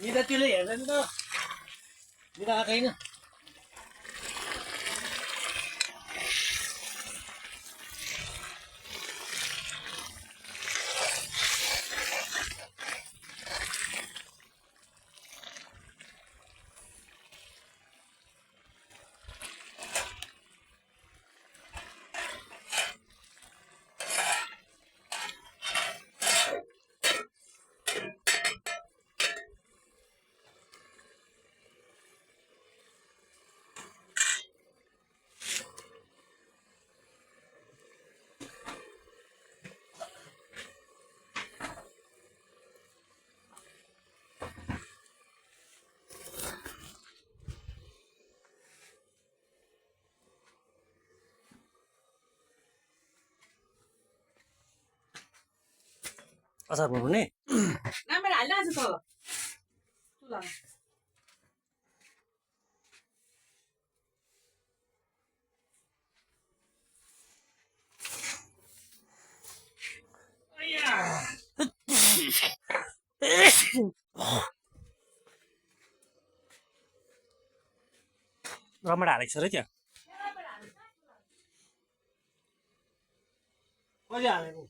निदा त्यसले हेर्दैन त निदा आएको छैन अचार बनाउने राम्ररी हालिरहेको छु तल चुला रमणा हालेको छ र त्यहाँ कहिले हालेको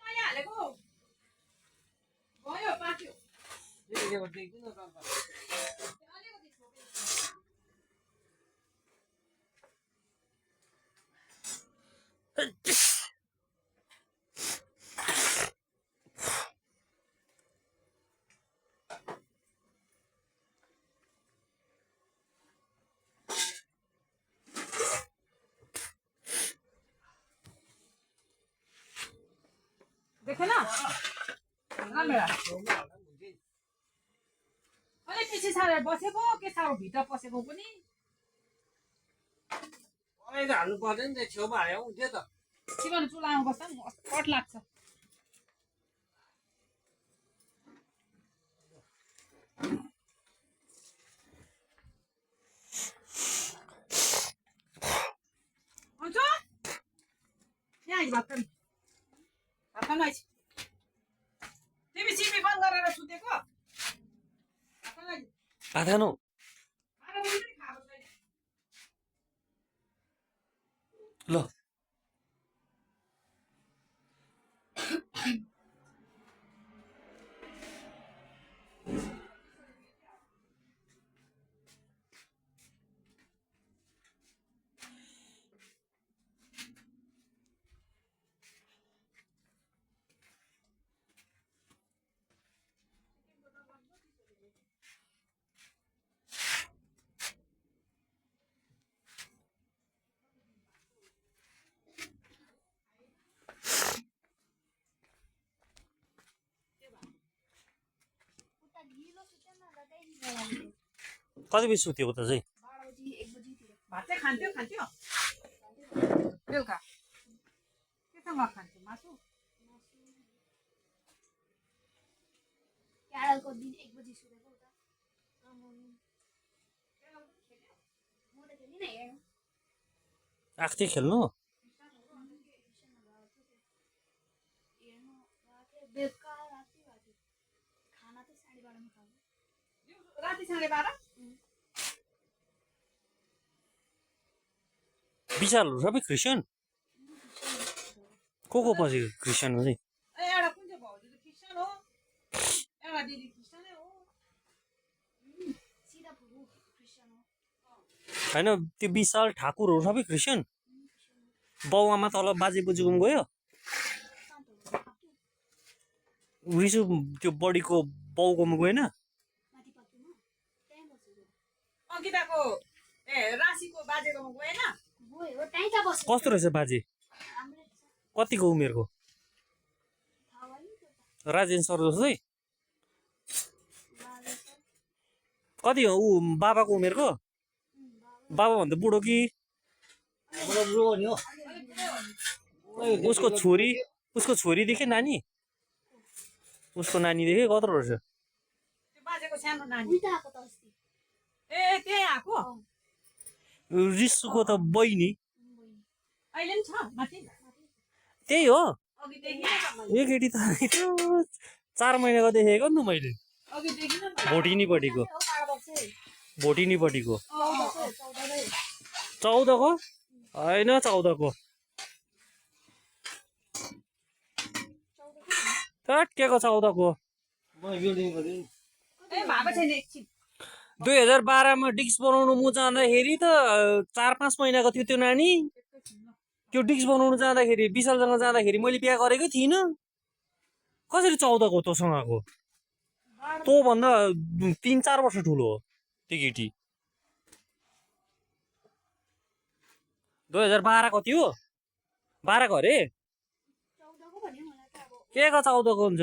मैले हालेको भयो पाक्यो देख्दैन देखेन राम्ररी अलिक पछि सारेर बसेको के साह्रो भित्र पसेको पनि अहिले त हाल्नु पर्दैन नि छेउमा हाल्यो हुन्थ्यो त चिकन चुलामा बस्दा पनि कट लाग्छ हुन्छ यहाँ आइज भात खानु भात खानु आइज तिमी सिमी बन्द गरेर सुतेको भात खानु आइज भात खानु 12 बजी पनि खाएको छैन ल कति बजी सुत्यो उता चाहिँ 12 बजी 1 बजीतिर भात चाहिँ खान्थ्यो बेलुका केसँग खान्थ्यो मासु क्यारलको दिन 1 बजी सुतेको उता म त खेलिन हेर्नु आएको थियो खेल्नु हेर्नु बेलुका राति भएको खाना त 12:30 मा खाएको राति 12:30 विशालहरू सबै क्रिस्चियन को पसेको क्रिस्चियनमा चाहिँ एउटा कुन चाहिँ भाउजू त क्रिस्चियन हो एउटा दिदी क्रिस्चियनै हो सिधा फुपू क्रिस्चियन हो होइन त्यो विशाल ठाकुरहरू सबै क्रिस्चियन बाउ आमा तल बाजे बोजूकोमा गयो रिसु त्यो बडीको बाउकोमा गएन माथि पाक्नुमा त्यहाँ बसेको अङ्किताको राशिको बाजेकोमा गएन गयो त्यहीँ त बसेको कस्तो रहेछ बाजे राम्रै छ कतिको उमेरको थाहा भयो नि त्यो त राजेन सर जस्तै बाबा छ कति हो ऊ बाबाको उमेरको बाबा बाबाभन्दा बुढो कि उसको छोरी उसको छोरीदेखि नानी उसको नानीदेखि कत्रो रहेछ त्यो बाजेको सानो नानी उल्टा आएको त अस्ति ए त्यही आएको रिसुको त बहिनी बहिनी अहिले पनि छ माथि त्यही हो अघि देखिन यो केटी त 4 महिनाको देखेको नि त मैले अघिदेखि नै भोटिनीपट्टिको हो बाह्र वर्ष भोटिनीपट्टिको 14 14को होइन 14को के को 14को ए भएको छैन एकछिन 2012 डिस्क बनाउनु म जाँदाखेरि त 4-5 महिनाको थियो त्यो नानी त्यो डिस्क बनाउनु जाँदाखेरि विशालसँग जाँदाखेरि मैले बिहा गरेकै थिइनँ कसरी 14को तँसँगको तँ भन्दा 3-4 वर्ष ठुलो हो त्यो केटी 2012 को थियो 12 को अरे 14 को भन्यो मलाई त अब के को 14 को हुन्छ